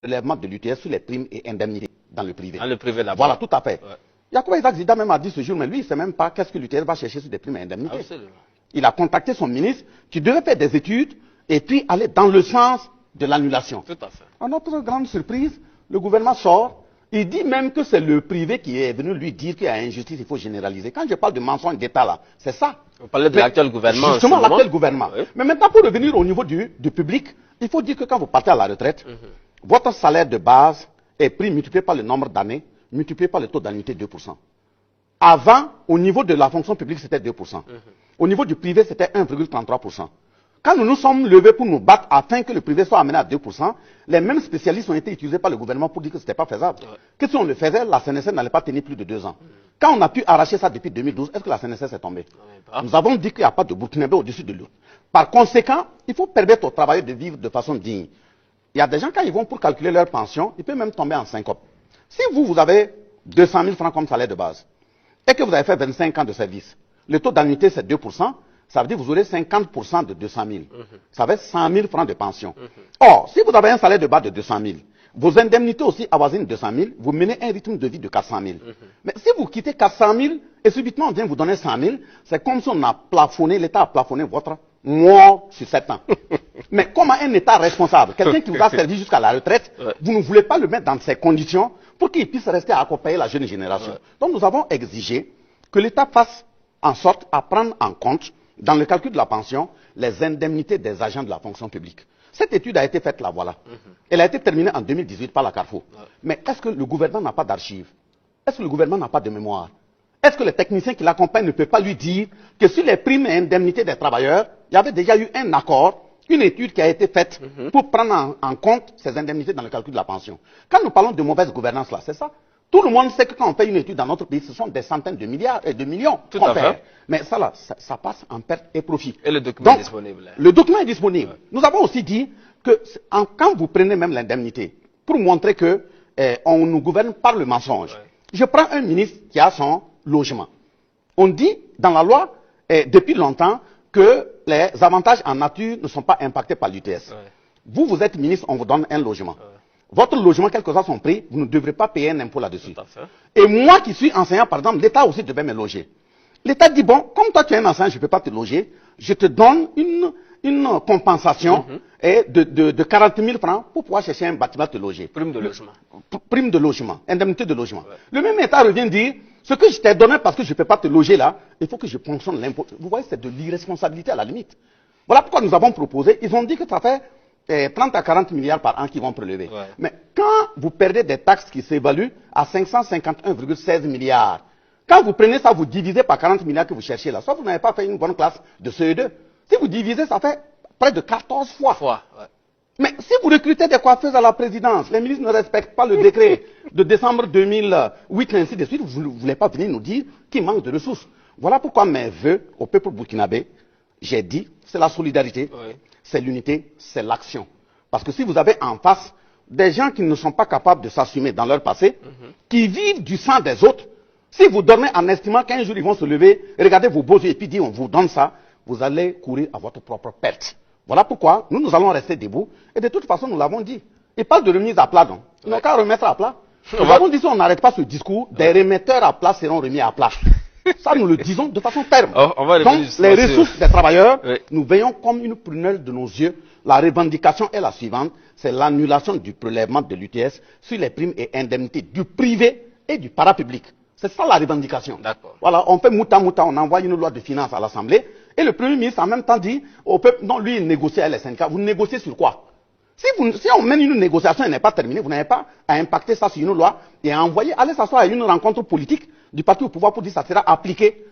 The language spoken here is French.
prélèvement de l'UTS sur les primes et indemnités dans le privé. Dans le privé d'abord. Voilà, tout à fait. Ouais. Yacouba Isaac Zida même a dit ce jour, mais lui, il ne sait même pas qu'est-ce que l'UTS va chercher sur des primes et indemnités. Absolument. Il a contacté son ministre qui devait faire des études et puis aller dans le sens de l'annulation. Tout à fait. À notre grande surprise, le gouvernement sort. Il dit même que c'est le privé qui est venu lui dire qu'il y a injustice, il faut généraliser. Quand je parle de mensonge d'État là, c'est ça. Vous parlez de l'actuel gouvernement. Justement, l'actuel gouvernement. Oui. Mais maintenant, pour revenir au niveau du public, il faut dire que quand vous partez à la retraite, votre salaire de base est pris multiplié par le nombre d'années, multiplié par le taux d'annuité 2%. Avant, au niveau de la fonction publique, c'était 2%. Au niveau du privé, c'était 1,33%. Quand nous nous sommes levés pour nous battre afin que le privé soit amené à 2%, les mêmes spécialistes ont été utilisés par le gouvernement pour dire que ce n'était pas faisable. Que si on le faisait, la CNSS n'allait pas tenir plus de 2 ans. Quand on a pu arracher ça depuis 2012, est-ce que la CNSS est tombée? Nous avons dit qu'il n'y a pas de Burkinabé au-dessus de l'autre. Par conséquent, il faut permettre aux travailleurs de vivre de façon digne. Il y a des gens, quand ils vont pour calculer leur pension, ils peuvent même tomber en syncope. Si vous avez 200 000 francs comme salaire de base, et que vous avez fait 25 ans de service, le taux d'annuité c'est 2%, ça veut dire que vous aurez 50% de 200 000. Ça fait 100 000 francs de pension. Or, si vous avez un salaire de base de 200 000, vos indemnités aussi avoisinent 200 000, vous menez un rythme de vie de 400 000. Mais si vous quittez 400 000 et subitement on vient vous donner 100 000, c'est comme si on a plafonné, l'État a plafonné votre mort sur 7 ans. Mais comment un État responsable, quelqu'un qui vous a servi jusqu'à la retraite, vous ne voulez pas le mettre dans ces conditions pour qu'il puisse rester à accompagner la jeune génération. Donc nous avons exigé que l'État fasse en sorte à prendre en compte dans le calcul de la pension, les indemnités des agents de la fonction publique. Cette étude a été faite là, voilà. Elle a été terminée en 2018 par la Carrefour. Mais est-ce que le gouvernement n'a pas d'archives? Est-ce que le gouvernement n'a pas de mémoire? Est-ce que les techniciens qui l'accompagnent ne peuvent pas lui dire que sur les primes et indemnités des travailleurs, il y avait déjà eu un accord, une étude qui a été faite pour prendre en compte ces indemnités dans le calcul de la pension? Quand nous parlons de mauvaise gouvernance là, c'est ça. Tout le monde sait que quand on fait une étude dans notre pays, ce sont des centaines de milliards et de millions qu'on perd. Mais ça là, ça passe en perte et profit. Et le document est disponible. Le document est disponible. Nous avons aussi dit que quand vous prenez même l'indemnité, pour montrer que on nous gouverne par le mensonge. Je prends un ministre qui a son logement. On dit dans la loi depuis longtemps que les avantages en nature ne sont pas impactés par l'UTS. Vous êtes ministre, on vous donne un logement. Votre logement, quel que soit son prix, vous ne devrez pas payer un impôt là-dessus. Et moi qui suis enseignant, par exemple, l'État aussi devait me loger. L'État dit, bon, comme toi tu es un enseignant, je ne peux pas te loger, je te donne une compensation de 40 000 francs pour pouvoir chercher un bâtiment te loger. Prime de logement. Prime de logement, indemnité de logement. Le même État revient dire, ce que je t'ai donné parce que je ne peux pas te loger là, il faut que je ponctionne l'impôt. Vous voyez, c'est de l'irresponsabilité à la limite. Voilà pourquoi nous avons proposé, ils ont dit que ça fait 30 à 40 milliards par an qui vont prélever. Mais quand vous perdez des taxes qui s'évaluent à 551,16 milliards, quand vous prenez ça, vous divisez par 40 milliards que vous cherchez là, soit vous n'avez pas fait une bonne classe de CE2. Si vous divisez, ça fait près de 14 fois. Mais si vous recrutez des coiffeuses à la présidence, les ministres ne respectent pas le décret de décembre 2008, ainsi de suite, vous ne voulez pas venir nous dire qu'il manque de ressources. Voilà pourquoi mes vœux au peuple burkinabé, j'ai dit, c'est la solidarité, c'est l'unité, c'est l'action. Parce que si vous avez en face des gens qui ne sont pas capables de s'assumer dans leur passé, qui vivent du sang des autres, si vous dormez en estimant qu'un jour ils vont se lever, regardez vos beaux yeux et puis dire on vous donne ça, vous allez courir à votre propre perte. Voilà pourquoi nous allons rester debout. Et de toute façon, nous l'avons dit. Ils parlent de remise à plat, donc. Ils n'ont qu'à remettre à plat. Nous avons dit si on n'arrête pas ce discours, des remetteurs à plat seront remis à plat. Ça, nous le disons de façon ferme. Donc, les ressources des travailleurs, nous veillons comme une prunelle de nos yeux. La revendication est la suivante, c'est l'annulation du prélèvement de l'UTS sur les primes et indemnités du privé et du parapublic. C'est ça la revendication. Voilà, on fait mouta mouta, on envoie une loi de finances à l'Assemblée, et le Premier ministre en même temps dit au peuple, non, lui il négocie avec les syndicats. Vous négociez sur quoi? Si on mène une négociation et n'est pas terminée, vous n'avez pas à impacter ça sur une loi et à envoyer, aller s'asseoir à une rencontre politique du parti au pouvoir pour dire que ça sera appliqué.